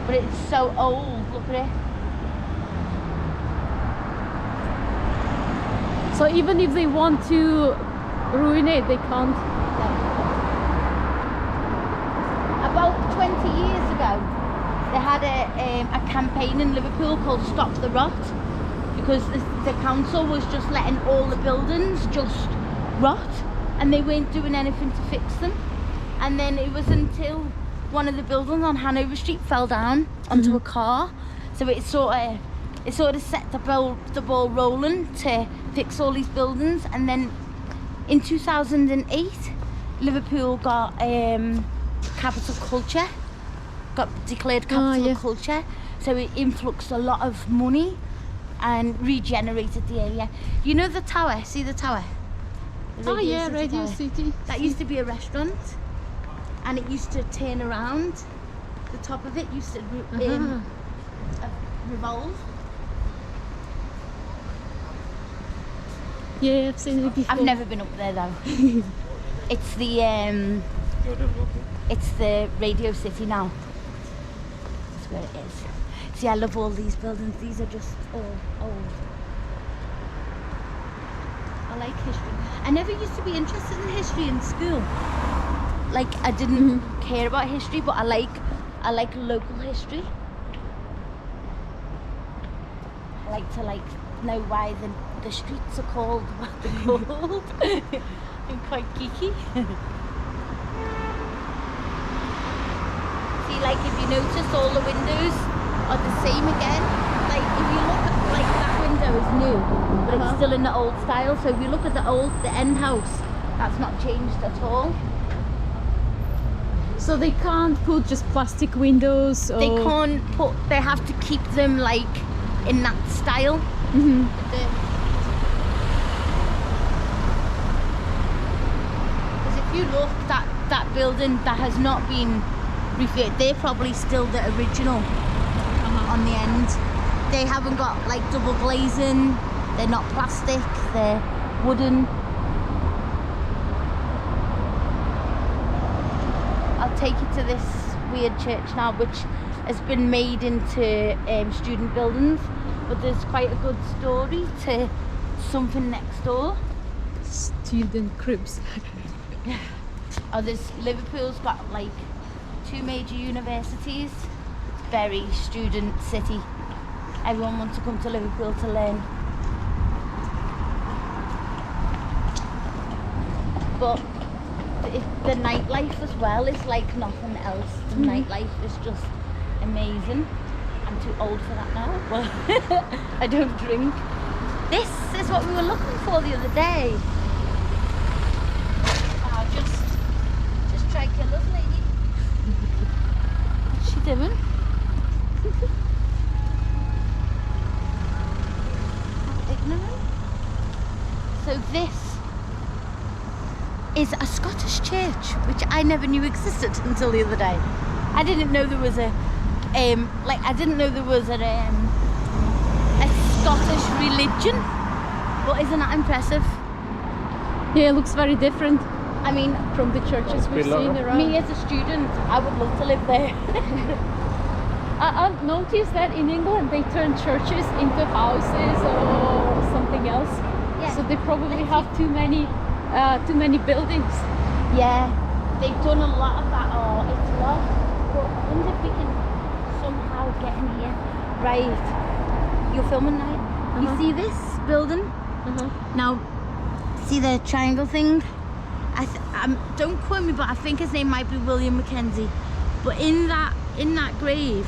but it's so old. Look at it. So even if they want to ruin it, they can't. About 20 years ago, they had a campaign in Liverpool called Stop the Rot, because the council was just letting all the buildings just rot and they weren't doing anything to fix them. And then it was until one of the buildings on Hanover Street fell down onto a car, so it sort of set the ball rolling to fix all these buildings. And then in 2008, Liverpool got capital culture, got declared capital culture, so it influxed a lot of money and regenerated the area. You know the tower? See the tower? The Radio City. That used to be a restaurant, and it used to turn around. The top of it used to revolve. Yeah, I've seen it before. I've never been up there though. It's the Radio City now. That's where it is. See, I love all these buildings. These are just all old. I like history. I never used to be interested in history in school. Like, I didn't care about history, but I like local history. I like to know why the streets are called what they're called. I'm quite geeky. See, like, if you notice, all the windows are the same again. Like, if you look at, like, that window is new, but it's still in the old style. So if you look at the end house, that's not changed at all. So they can't put just plastic windows, or... They have to keep them like in that style. Because if you look, that building that has not been refitted, they're probably still the original on the end. They haven't got like double glazing, they're not plastic, they're wooden. I'll take you to this weird church now, which has been made into student buildings, but there's quite a good story to something next door. Student cribs. Oh, Liverpool's got like 2 major universities. Very student city. Everyone wants to come to Liverpool to learn. But the nightlife as well is like nothing else. The nightlife is just amazing. I'm too old for that now, but I don't drink. This is what we were looking for the other day. Oh, just try kill us, lady. What's she doing? Ignorant. So this is a Scottish church, which I never knew existed until the other day. I didn't know there was a Scottish religion. But isn't that impressive? Yeah, it looks very different. I mean, from the churches we've seen around. Me as a student, I would love to live there. I've noticed that in England they turn churches into houses or something else. Yeah. So they probably have too many buildings. Yeah, they've done a lot of that. Oh, it's lost. But I wonder if we can somehow get in here. Right, you're filming now. You see this building? Now, see the triangle thing? Don't quote me, but I think his name might be William Mackenzie. But in that grave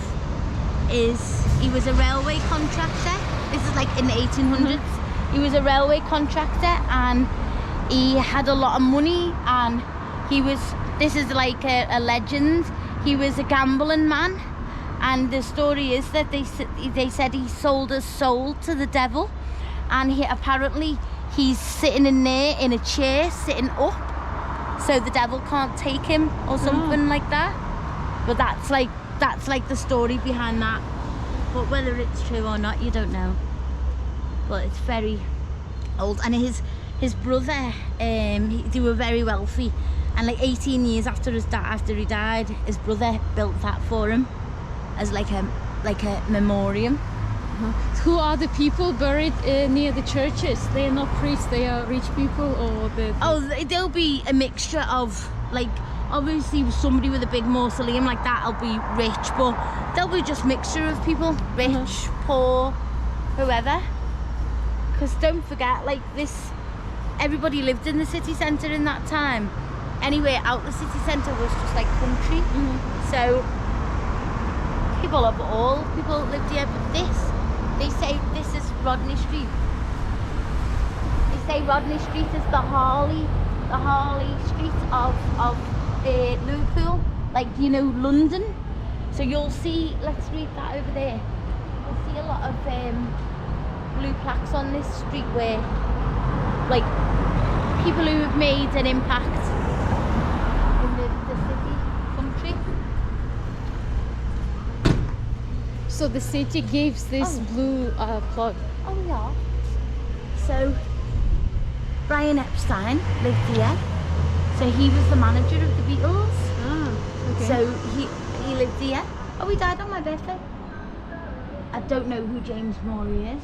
he was a railway contractor. This is like in the 1800s. He was a railway contractor and he had a lot of money, and this is like a legend, he was a gambling man, and the story is that they said he sold his soul to the devil, and he's sitting in there in a chair sitting up so the devil can't take him or something like that. But that's like the story behind that. But whether it's true or not, you don't know. But it's very old. And his brother, they were very wealthy, and like 18 years after he died, his brother built that for him, as like a memoriam. Who are the people buried near the churches? They are not priests, they are rich people, or the... Oh, there'll be a mixture of, like, obviously somebody with a big mausoleum like that will be rich, but there'll be just mixture of people, rich, poor, whoever. Because don't forget, like, this, everybody lived in the city centre in that time. Anywhere out the city centre was just like country. So people lived here, but they say this is Rodney Street. They say Rodney Street is the Harley Street of Liverpool, like, you know, London. So you'll see, let's read that over there. You'll see a lot of blue plaques on this street where, like, people who have made an impact in the city, country. So the city gives this blue plug. Oh yeah. So Brian Epstein lived here. So he was the manager of the Beatles. Okay. So he lived here. Oh, he died on my birthday. I don't know who James Morey is.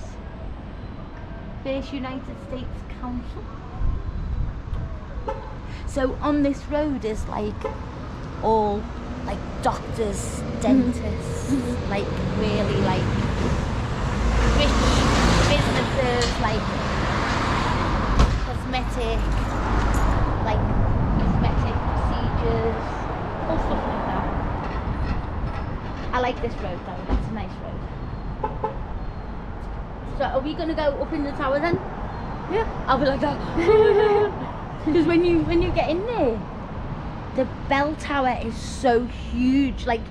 First United States Council. So on this road is like all like doctors, dentists, like really like rich businesses, like cosmetic procedures, all stuff like that. I like this road though, that's a nice road. So are we gonna go up in the tower then? Yeah. I'll be like that. Because when you get in there, the bell tower is so huge. Like,